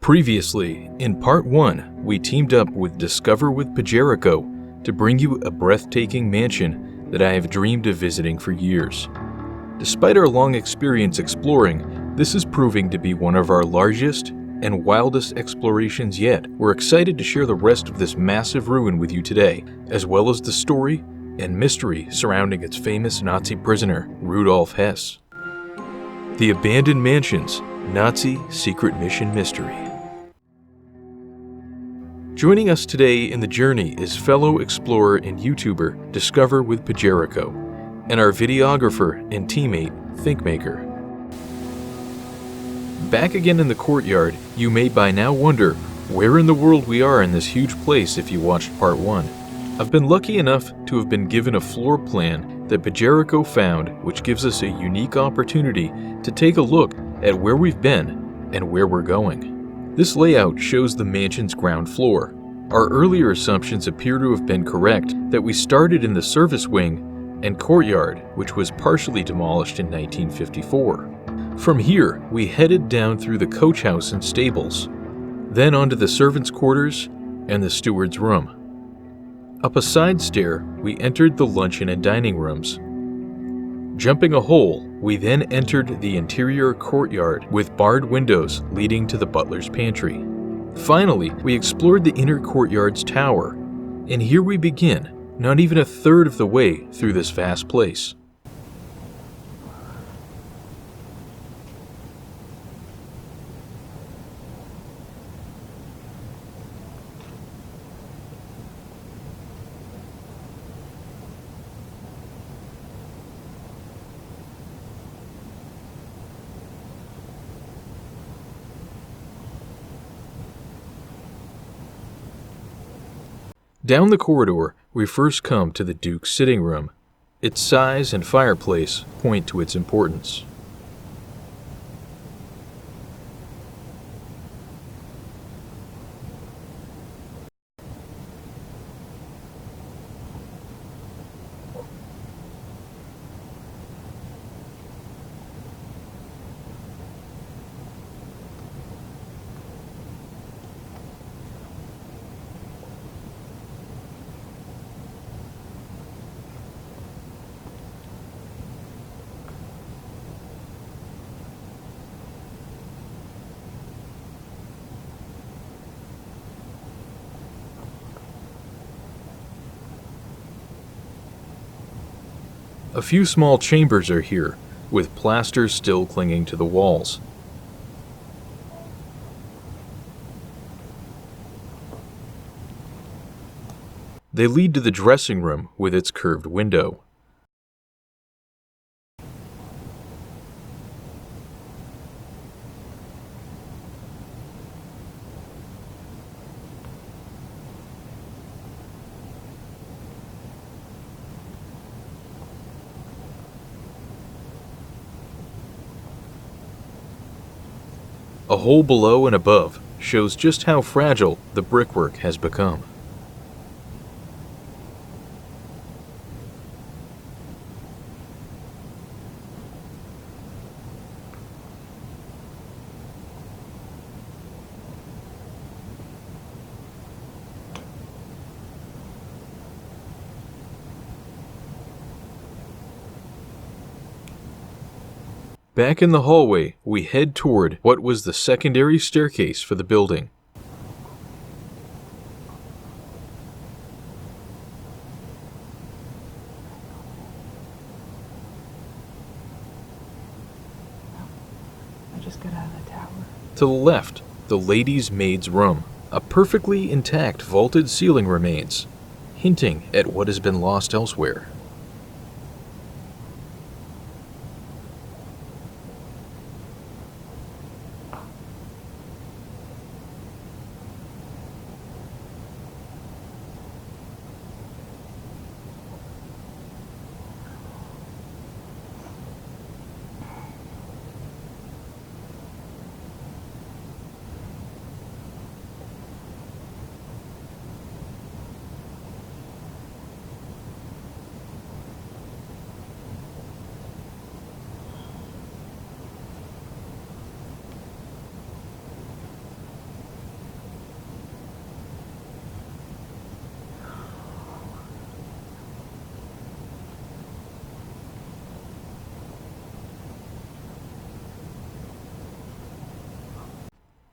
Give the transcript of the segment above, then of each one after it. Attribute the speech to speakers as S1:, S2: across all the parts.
S1: Previously, in Part 1, we teamed up with Discover with Pajerico to bring you a breathtaking mansion that I have dreamed of visiting for years. Despite our long experience exploring, this is proving to be one of our largest and wildest explorations yet. We're excited to share the rest of this massive ruin with you today, as well as the story and mystery surrounding its famous Nazi prisoner, Rudolf Hess. The Abandoned Mansions, Nazi Secret Mission Mystery. Joining us today in the journey is fellow explorer and YouTuber Discover with Pajerico, and our videographer and teammate Thinkmaker. Back again in the courtyard, you may by now wonder where in the world we are in this huge place if you watched Part 1. I've been lucky enough to have been given a floor plan that Pajerico found, which gives us a unique opportunity to take a look at where we've been and where we're going. This layout shows the mansion's ground floor. Our earlier assumptions appear to have been correct, that we started in the service wing and courtyard, which was partially demolished in 1954. From here, we headed down through the coach house and stables, then onto the servants' quarters and the steward's room. Up a side stair, we entered the luncheon and dining rooms. Jumping a hole, we then entered the interior courtyard with barred windows leading to the butler's pantry. Finally, we explored the inner courtyard's tower, and here we begin, not even a third of the way through this vast place. Down the corridor, we first come to the Duke's sitting room. Its size and fireplace point to its importance. A few small chambers are here, with plaster still clinging to the walls. They lead to the dressing room with its curved window. A hole below and above shows just how fragile the brickwork has become. Back in the hallway, we head toward what was the secondary staircase for the building.
S2: I just got out of the tower.
S1: To the left, the ladies' maid's room. A perfectly intact vaulted ceiling remains, hinting at what has been lost elsewhere.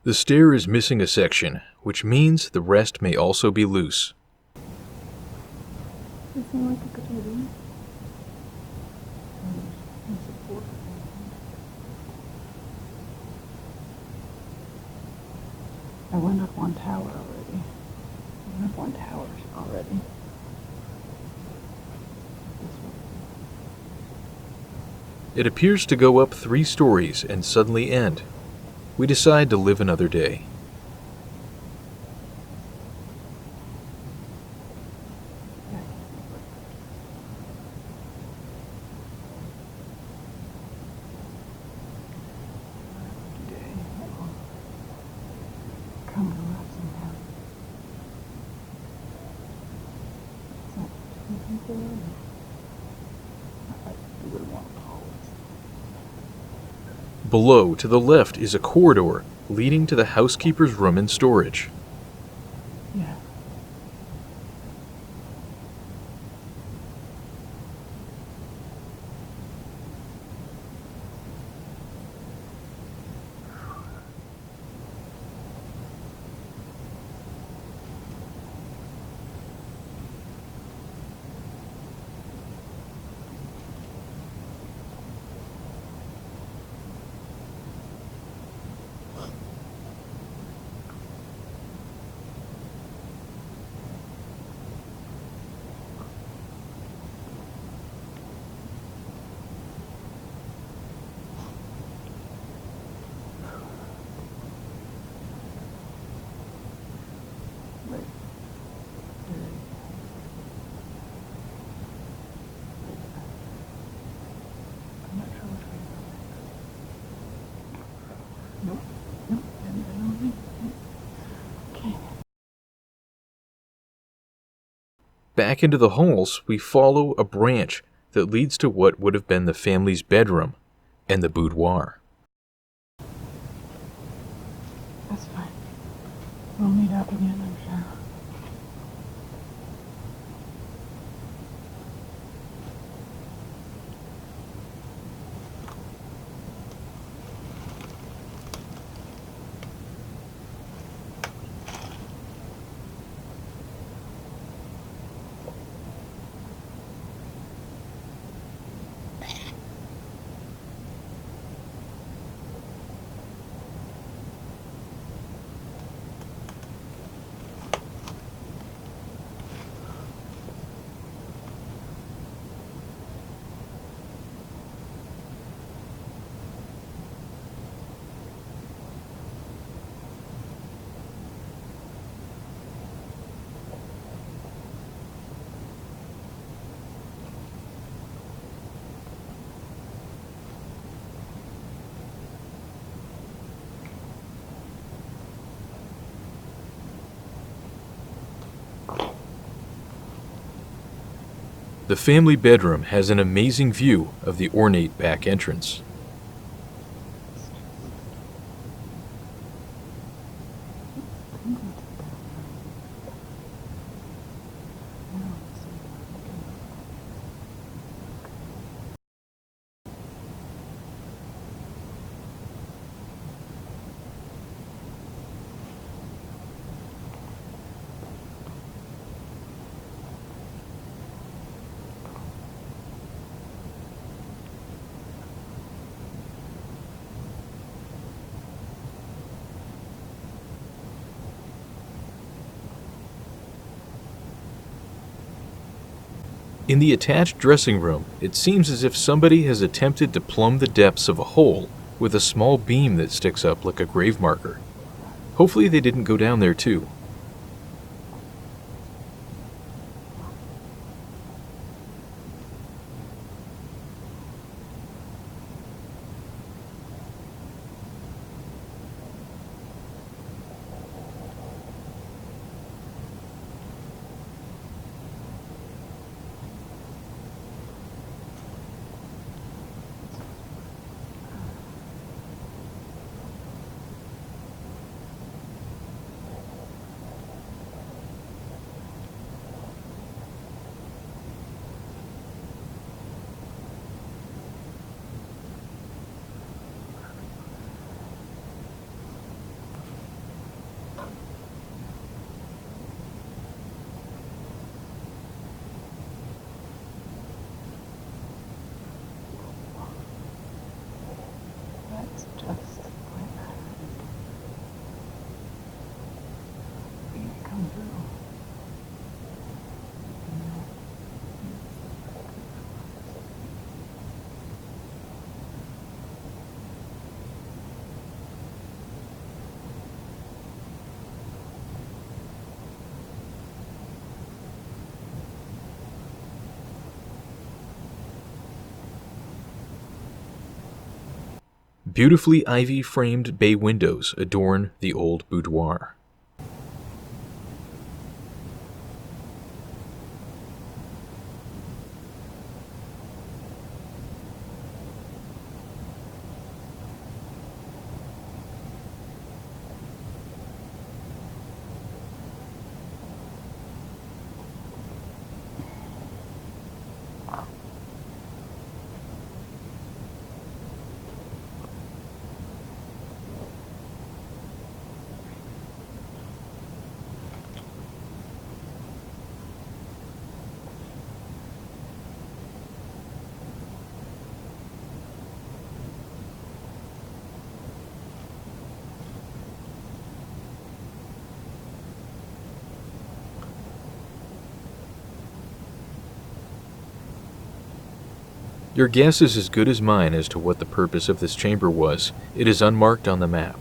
S1: The stair is missing a section, which means the rest may also be loose.
S2: Does it seem like a good idea? Support. I went up one tower already. I went up one tower already. This one.
S1: It appears to go up 3 stories and suddenly end. We decide to live another day.
S2: Come to us somehow. I really want to pause.
S1: Below, to the left, is a corridor leading to the housekeeper's room and storage.
S2: Yeah. I'm not sure which way to go. Nope. Nope. Hadn't been on me. Okay.
S1: Back into the halls, we follow a branch that leads to what would have been the family's bedroom and the boudoir.
S2: That's fine. We'll meet up again, I'm sure.
S1: The family bedroom has an amazing view of the ornate back entrance. In the attached dressing room, it seems as if somebody has attempted to plumb the depths of a hole with a small beam that sticks up like a grave marker. Hopefully they didn't go down there too. Beautifully ivy-framed bay windows adorn the old boudoir. Your guess is as good as mine as to what the purpose of this chamber was. It is unmarked on the map.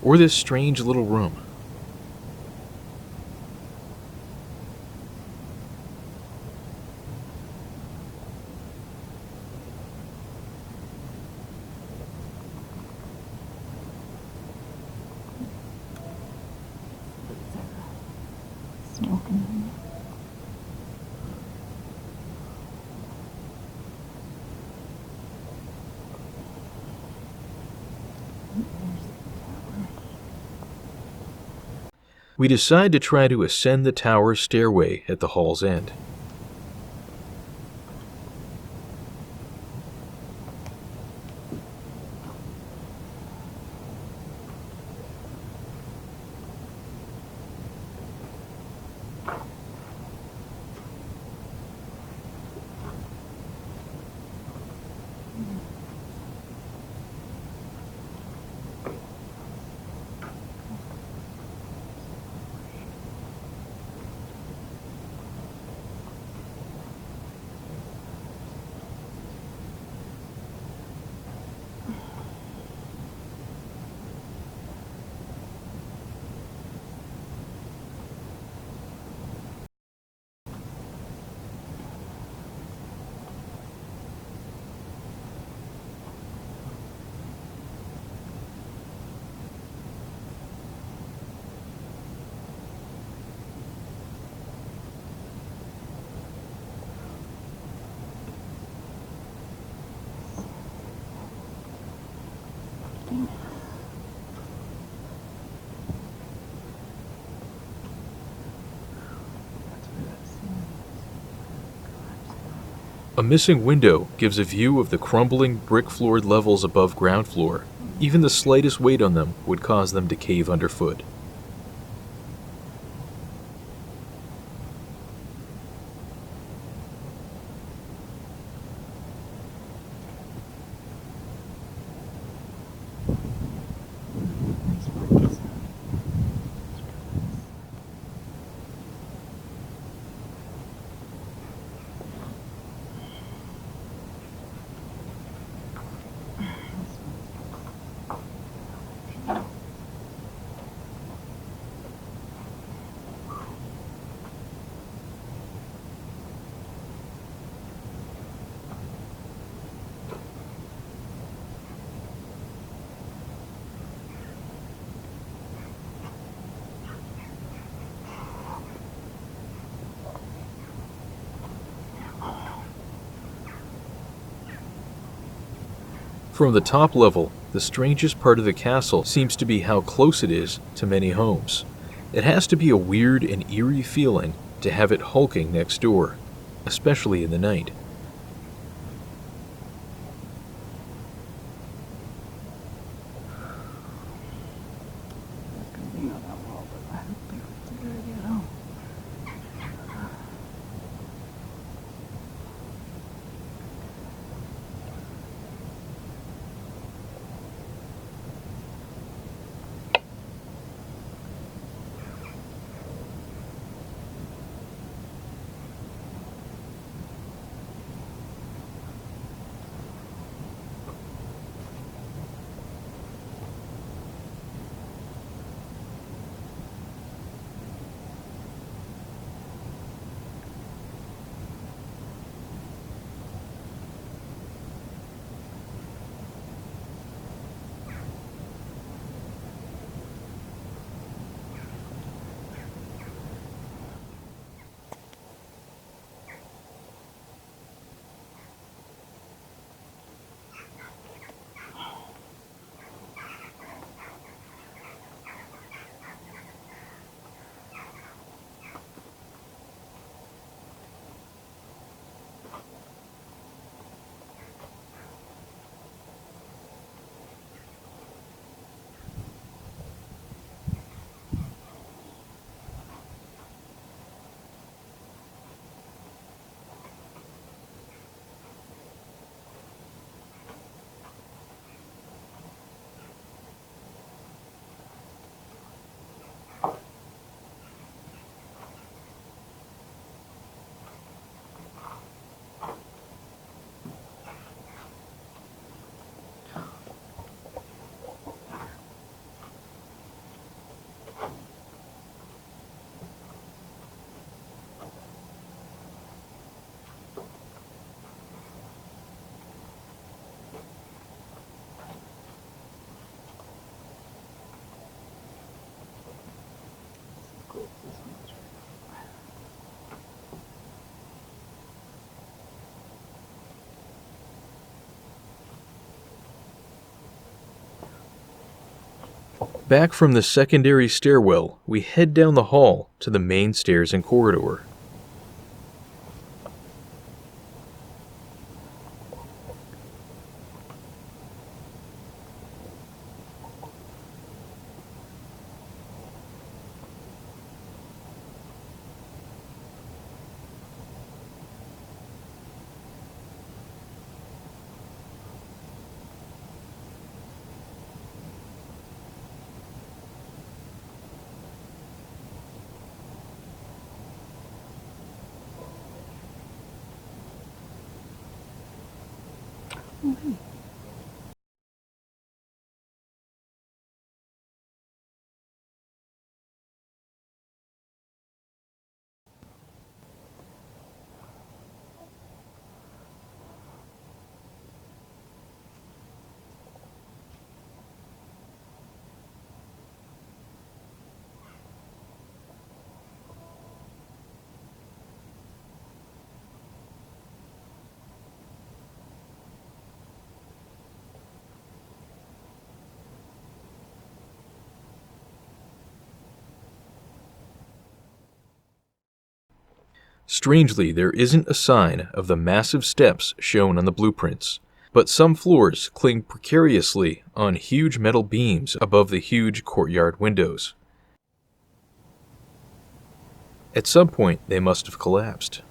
S1: Or this strange little room.
S2: Smoking.
S1: We decide to try to ascend the tower's stairway at the hall's end. A missing window gives a view of the crumbling brick-floored levels above ground floor. Even the slightest weight on them would cause them to cave underfoot. From the top level, the strangest part of the castle seems to be how close it is to many homes. It has to be a weird and eerie feeling to have it hulking next door, especially in the night. Back from the secondary stairwell, we head down the hall to the main stairs and corridor. Strangely, there isn't a sign of the massive steps shown on the blueprints, but some floors cling precariously on huge metal beams above the huge courtyard windows. At some point, they must have collapsed.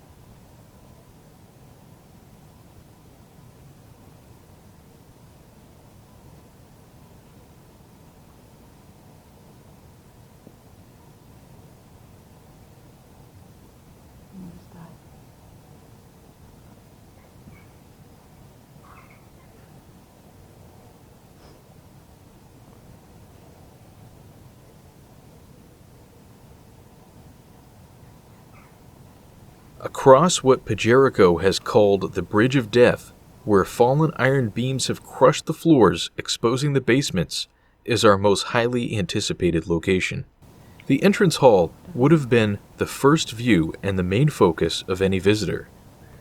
S1: Across what Pajerico has called the Bridge of Death, where fallen iron beams have crushed the floors, exposing the basements, is our most highly anticipated location. The entrance hall would have been the first view and the main focus of any visitor.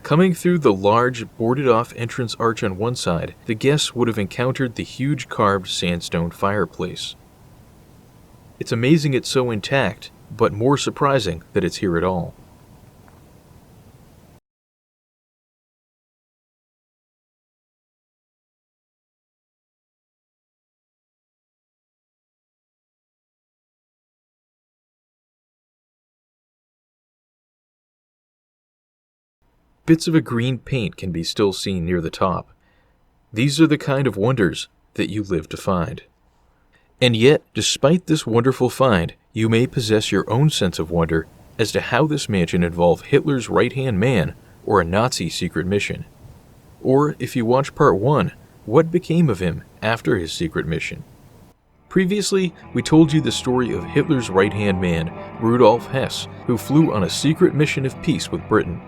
S1: Coming through the large, boarded-off entrance arch on one side, the guests would have encountered the huge carved sandstone fireplace. It's amazing it's so intact, but more surprising that it's here at all. Bits of a green paint can be still seen near the top. These are the kind of wonders that you live to find. And yet, despite this wonderful find, you may possess your own sense of wonder as to how this mansion involved Hitler's right-hand man or a Nazi secret mission. Or, if you watch part 1, what became of him after his secret mission. Previously, we told you the story of Hitler's right-hand man, Rudolf Hess, who flew on a secret mission of peace with Britain.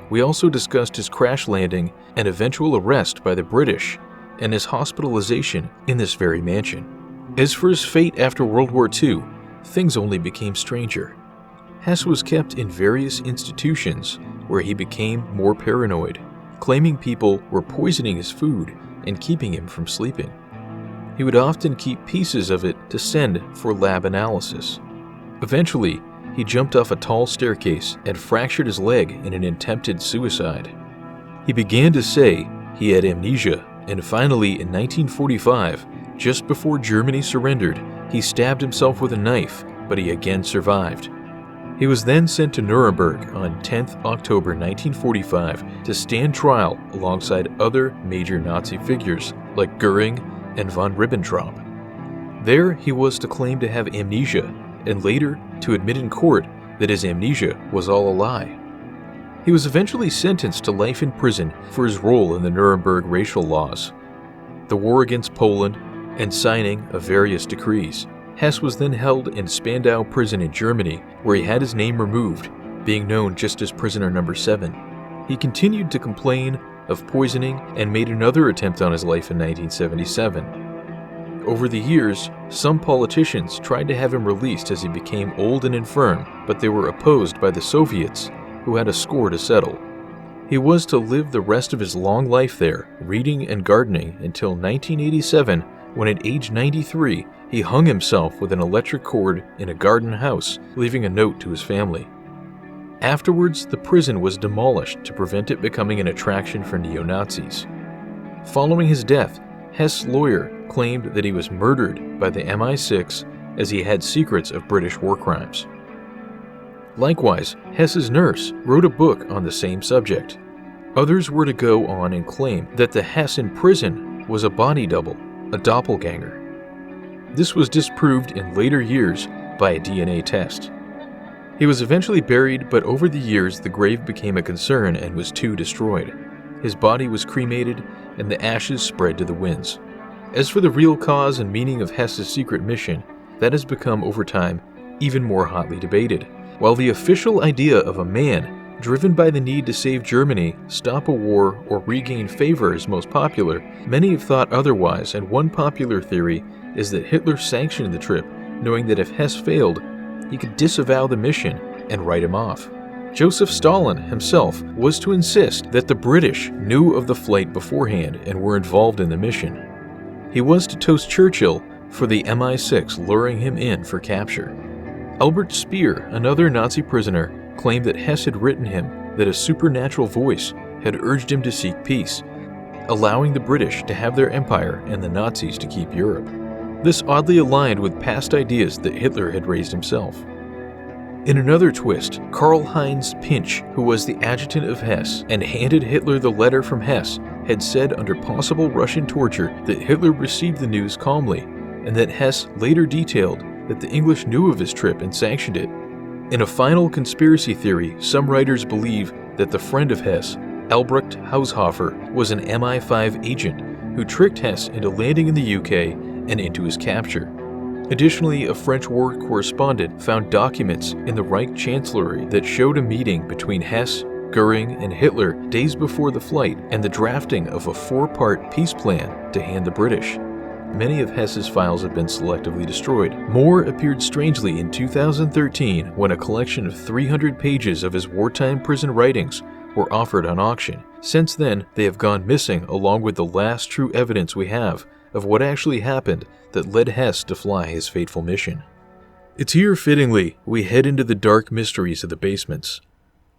S1: We also discussed his crash landing and eventual arrest by the British, and his hospitalization in this very mansion. As for his fate after World War II, things only became stranger. Hess was kept in various institutions where he became more paranoid, claiming people were poisoning his food and keeping him from sleeping. He would often keep pieces of it to send for lab analysis. Eventually, he jumped off a tall staircase and fractured his leg in an attempted suicide. He began to say he had amnesia, and finally in 1945, just before Germany surrendered, he stabbed himself with a knife, but he again survived. He was then sent to Nuremberg on 10th October 1945 to stand trial alongside other major Nazi figures like Goering and von Ribbentrop. There he was to claim to have amnesia, and later to admit in court that his amnesia was all a lie. He was eventually sentenced to life in prison for his role in the Nuremberg racial laws, the war against Poland, and signing of various decrees. Hess was then held in Spandau prison in Germany, where he had his name removed, being known just as prisoner number 7. He continued to complain of poisoning and made another attempt on his life in 1977. Over the years, some politicians tried to have him released as he became old and infirm, but they were opposed by the Soviets, who had a score to settle. He was to live the rest of his long life there, reading and gardening until 1987, when at age 93, he hung himself with an electric cord in a garden house, leaving a note to his family. Afterwards, the prison was demolished to prevent it becoming an attraction for neo-Nazis. Following his death, Hess' lawyer claimed that he was murdered by the MI6 as he had secrets of British war crimes. Likewise, Hess's nurse wrote a book on the same subject. Others were to go on and claim that the Hess in prison was a body double, a doppelganger. This was disproved in later years by a DNA test. He was eventually buried, but over the years the grave became a concern and was too destroyed. His body was cremated and the ashes spread to the winds. As for the real cause and meaning of Hess's secret mission, that has become over time even more hotly debated. While the official idea of a man driven by the need to save Germany, stop a war, or regain favor is most popular, many have thought otherwise, and one popular theory is that Hitler sanctioned the trip, knowing that if Hess failed, he could disavow the mission and write him off. Joseph Stalin himself was to insist that the British knew of the flight beforehand and were involved in the mission. He was to toast Churchill for the MI6 luring him in for capture. Albert Speer, another Nazi prisoner, claimed that Hess had written him that a supernatural voice had urged him to seek peace, allowing the British to have their empire and the Nazis to keep Europe. This oddly aligned with past ideas that Hitler had raised himself. In another twist, Karl-Heinz Pinch, who was the adjutant of Hess and handed Hitler the letter from Hess, had said under possible Russian torture that Hitler received the news calmly, and that Hess later detailed that the English knew of his trip and sanctioned it. In a final conspiracy theory, some writers believe that the friend of Hess, Albrecht Haushofer, was an MI5 agent who tricked Hess into landing in the UK and into his capture. Additionally, a French war correspondent found documents in the Reich Chancellery that showed a meeting between Hess, Goering, and Hitler days before the flight and the drafting of a 4-part peace plan to hand the British. Many of Hess's files have been selectively destroyed. More appeared strangely in 2013 when a collection of 300 pages of his wartime prison writings were offered on auction. Since then, they have gone missing along with the last true evidence we have of what actually happened that led Hess to fly his fateful mission. It's here, fittingly, we head into the dark mysteries of the basements.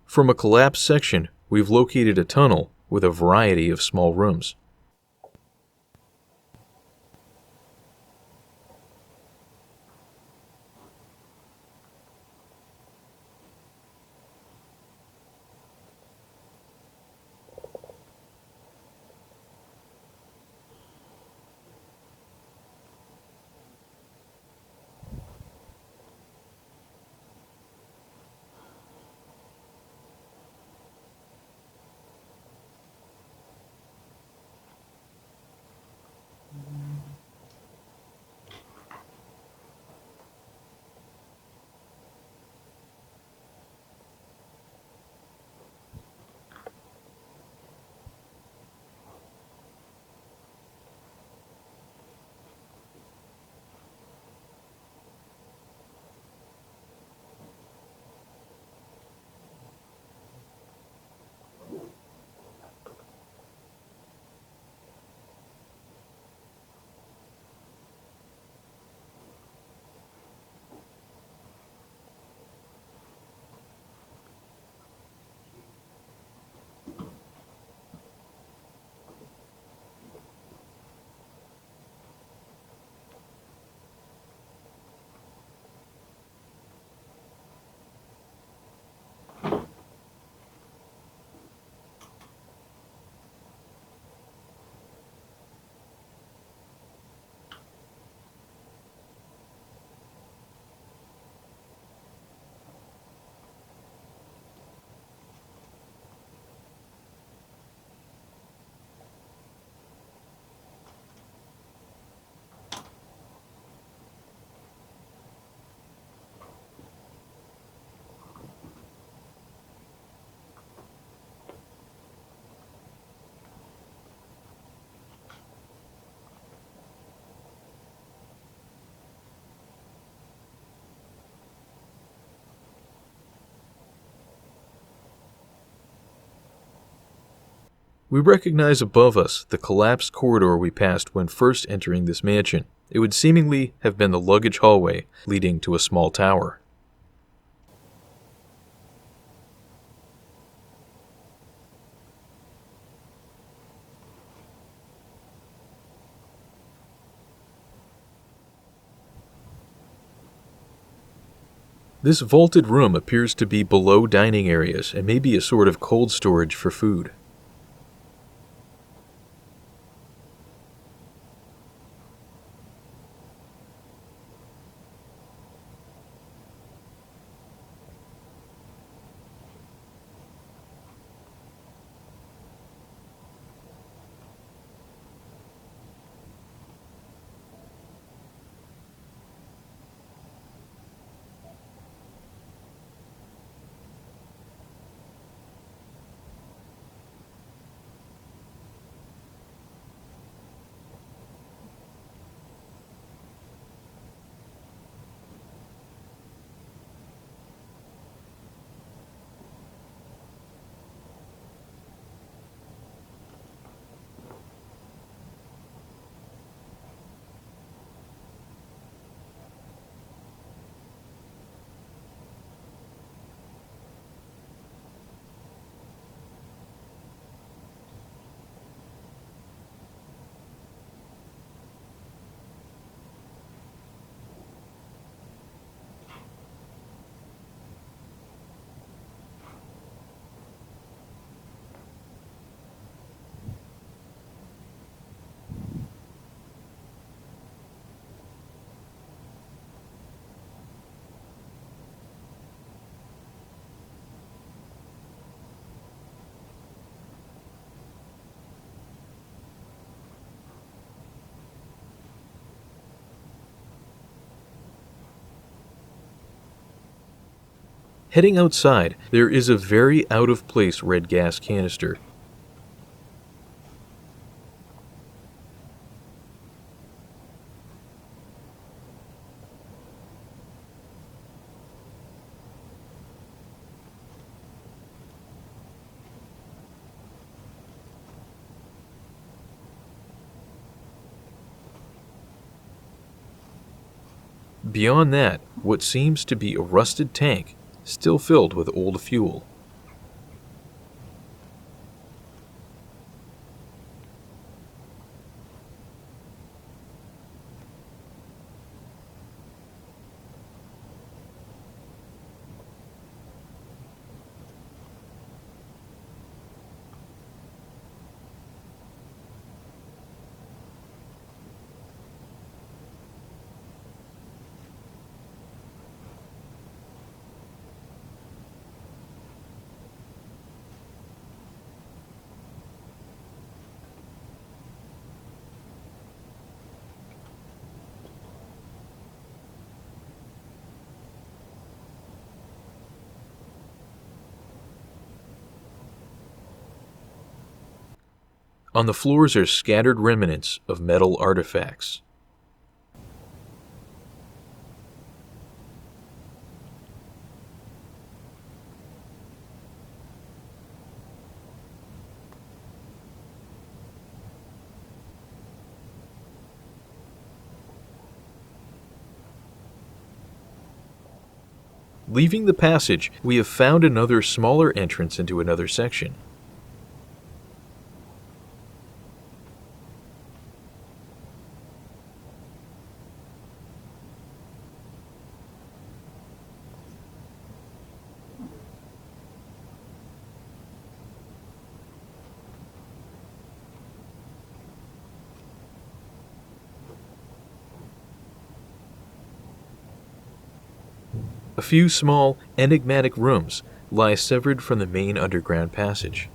S1: From a collapsed section, we've located a tunnel with a variety of small rooms. We recognize above us the collapsed corridor we passed when first entering this mansion. It would seemingly have been the luggage hallway leading to a small tower. This vaulted room appears to be below dining areas and may be a sort of cold storage for food. Heading outside, there is a very out-of-place red gas canister. Beyond that, what seems to be a rusted tank, still filled with old fuel. On the floors are scattered remnants of metal artifacts. Leaving the passage, we have found another smaller entrance into another section. A few small, enigmatic rooms lie severed from the main underground passage.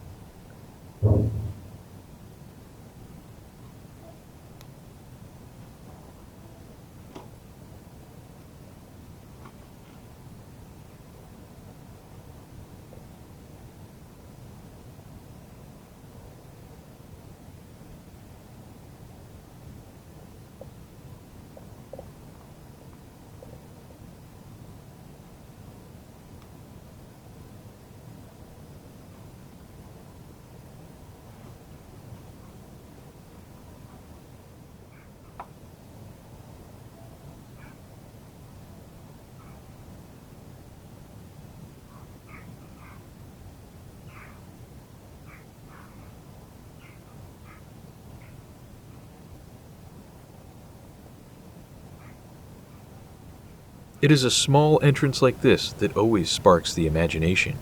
S1: It is a small entrance like this that always sparks the imagination.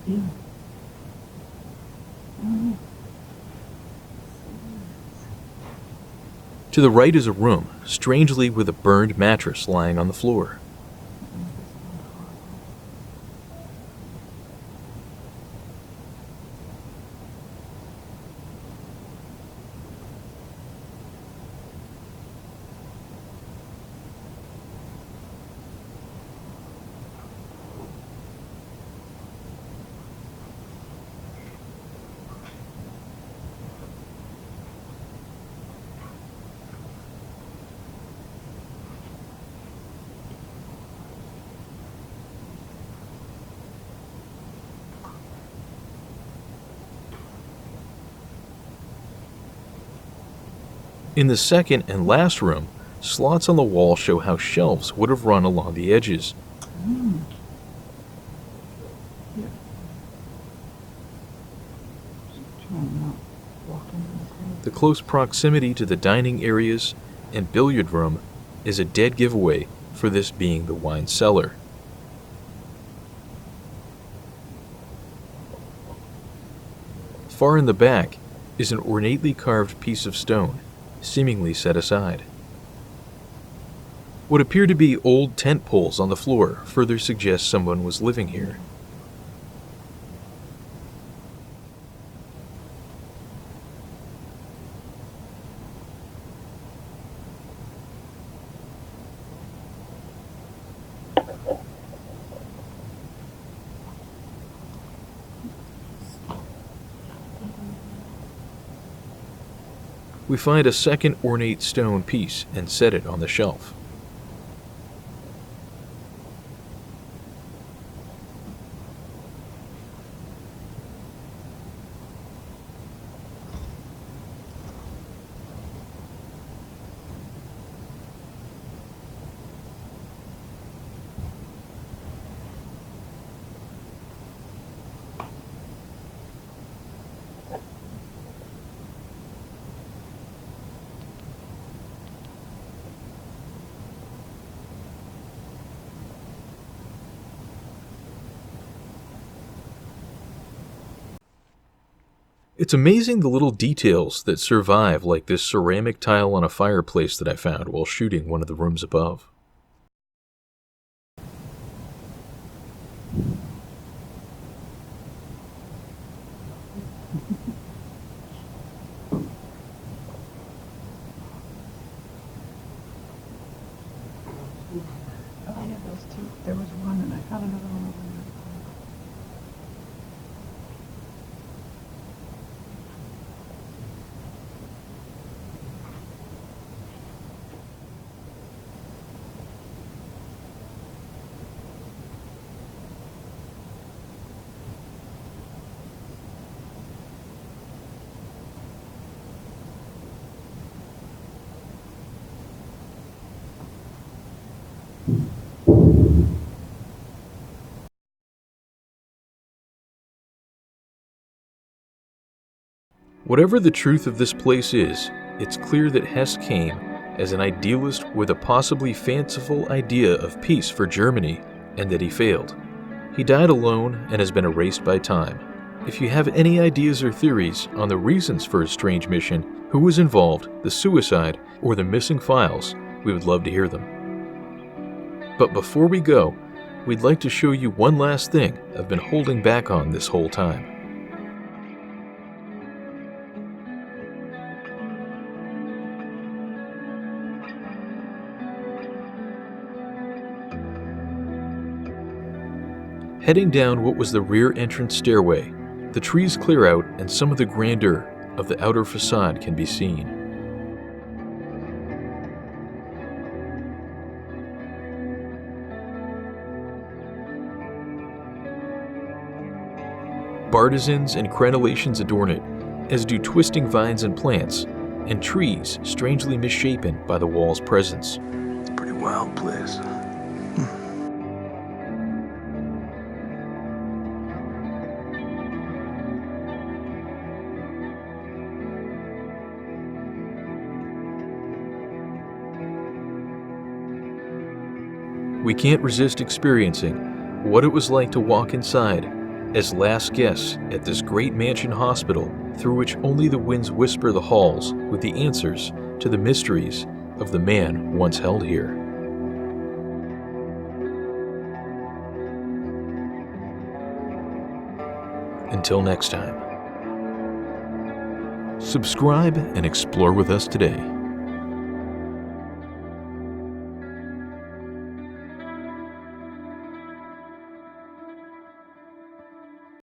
S2: Yeah.
S1: To the right is a room, strangely with a burned mattress lying on the floor. In the second and last room, slots on the wall show how shelves would have run along the edges.
S2: Yeah. Trying to not walk into the closet.
S1: The close proximity to the dining areas and billiard room is a dead giveaway for this being the wine cellar. Far in the back is an ornately carved piece of stone, seemingly set aside. What appear to be old tent poles on the floor further suggests someone was living here. We find a second ornate stone piece and set it on the shelf. It's amazing the little details that survive, like this ceramic tile on a fireplace that I found while shooting one of the rooms above.
S2: Oh, yeah, those two. There was one, and I found another one over there.
S1: Whatever the truth of this place is, it's clear that Hess came as an idealist with a possibly fanciful idea of peace for Germany, and that he failed. He died alone and has been erased by time. If you have any ideas or theories on the reasons for his strange mission, who was involved, the suicide, or the missing files, we would love to hear them. But before we go, we'd like to show you one last thing I've been holding back on this whole time. Heading down what was the rear entrance stairway, the trees clear out and some of the grandeur of the outer facade can be seen. Bartizans and crenellations adorn it, as do twisting vines and plants, and trees strangely misshapen by the wall's presence.
S3: Pretty wild place.
S1: we can't resist experiencing what it was like to walk inside as last guests at this great mansion hospital through which only the winds whisper the halls with the answers to the mysteries of the man once held here. Until next time, subscribe and explore with us today.